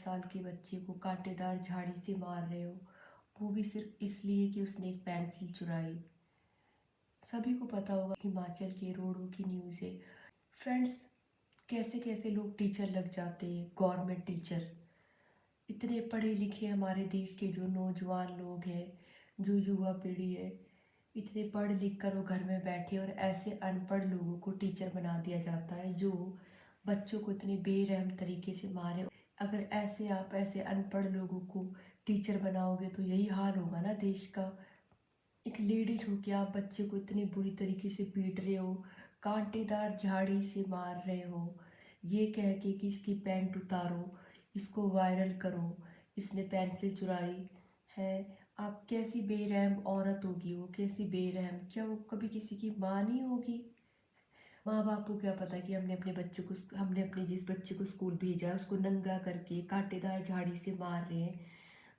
साल के बच्चे को कांटेदार झाड़ी से मार रहे हो, वो भी सिर्फ इसलिए कि उसने एक पेंसिल चुराई। सभी को पता होगा हिमाचल के रोडों की न्यूज़ है। फ्रेंड्स, कैसे कैसे लोग टीचर लग जाते हैं, गवर्नमेंट टीचर। इतने पढ़े लिखे हमारे देश के जो नौजवान लोग हैं, जो युवा पीढ़ी है, इतने पढ़ लिख कर वो घर में बैठे और ऐसे अनपढ़ लोगों को टीचर बना दिया जाता है जो बच्चों को इतने बेरहम तरीके से मारे। अगर ऐसे आप ऐसे अनपढ़ लोगों को टीचर बनाओगे तो यही हाल होगा ना देश का। एक लेडीज हो के आप बच्चे को इतनी बुरी तरीके से पीट रहे हो, कांटेदार झाड़ी से मार रहे हो, ये कह के कि इसकी पैंट उतारो, इसको वायरल करो, इसने पेंसिल चुराई है। आप कैसी बेरहम औरत होगी वो, कैसी बेरहम, क्या वो कभी किसी की माँ नहीं होगी? माँ बाप को क्या पता कि हमने अपने जिस बच्चे को स्कूल भेजा है उसको नंगा करके कांटेदार झाड़ी से मार रहे हैं,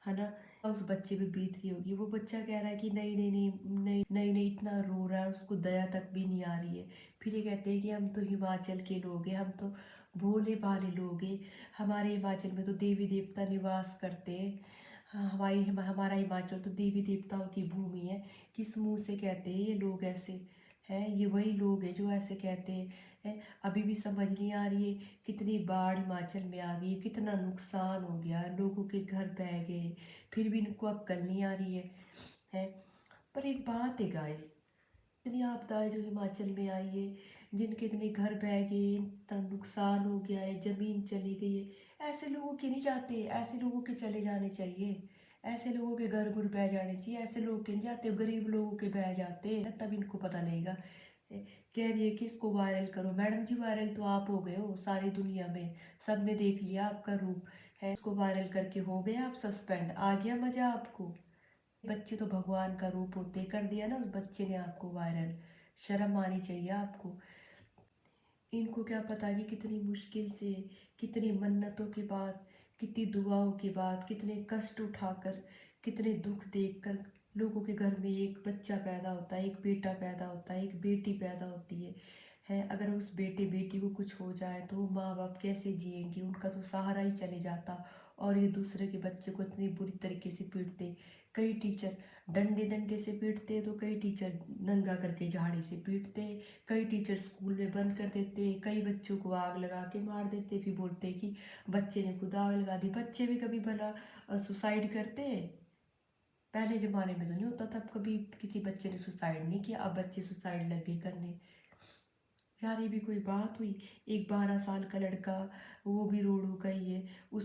है ना। उस बच्चे पे बीत रही होगी। वो बच्चा कह रहा है कि नहीं नहीं नहीं नहीं नहीं नहीं, इतना रो रहा है, उसको दया तक भी नहीं आ रही है। फिर ये कहते हैं कि हम तो हिमाचल के लोग हैं, हम तो भोले भाले लोग हैं, हमारे हिमाचल में तो देवी देवता निवास करते हैं। हाँ, हमारा हिमाचल तो देवी देवताओं की भूमि है। किस मुंह से कहते हैं ये लोग ऐसे? हैं ये वही लोग हैं जो ऐसे कहते हैं। अभी भी समझ नहीं आ रही है कितनी बाढ़ हिमाचल में आ गई है, कितना नुकसान हो गया, लोगों के घर बह गए, फिर भी इनको अक्ल नहीं आ रही है। पर एक बात है गाइस, इतनी आपदाएं जो हिमाचल में आई है, जिनके इतने घर बह गए, इतना नुकसान हो गया है, जमीन चली गई है, ऐसे लोगों के नहीं जाते, ऐसे लोगों के चले जाने चाहिए। ऐसे लोगों के घर घुर बह जाने चाहिए, ऐसे लोग के नहीं जाते, गरीब लोगों के बह जाते हैं, तब इनको पता लगेगा। कह रही है कि इसको वायरल करो। मैडम जी, वायरल तो आप हो गए हो सारी दुनिया में, सबने देख लिया आपका रूप है। इसको वायरल करके हो गए आप सस्पेंड, आ गया मजा आपको? बच्चे तो भगवान का रूप होते, कर दिया ना उस बच्चे ने आपको वायरल। शर्म आनी चाहिए आपको। इनको क्या पता कि कितनी मुश्किल से, कितनी मन्नतों के बाद, कितनी दुआओं के बाद, कितने कष्ट उठाकर, कितने दुख देखकर लोगों के घर में एक बच्चा पैदा होता है, एक बेटा पैदा होता है, एक बेटी पैदा होती है। अगर उस बेटे बेटी को कुछ हो जाए तो वो माँ बाप कैसे जिएंगे? उनका तो सहारा ही चले जाता। और ये दूसरे के बच्चे को इतनी बुरी तरीके से पीटते। कई टीचर डंडे डंडे से पीटते, तो कई टीचर नंगा करके झाड़ी से पीटते, कई टीचर स्कूल में बंद कर देते, कई बच्चों को आग लगा के मार देते, फिर बोलते कि बच्चे ने खुद आग लगा दी। बच्चे भी कभी भला सुसाइड करते हैं? पहले ज़माने में तो नहीं होता था, कभी किसी बच्चे ने सुसाइड नहीं किया, अब बच्चे सुसाइड लगे करने। यार ये भी कोई बात हुई? एक 12 साल का लड़का, वो भी रोड हो गई है,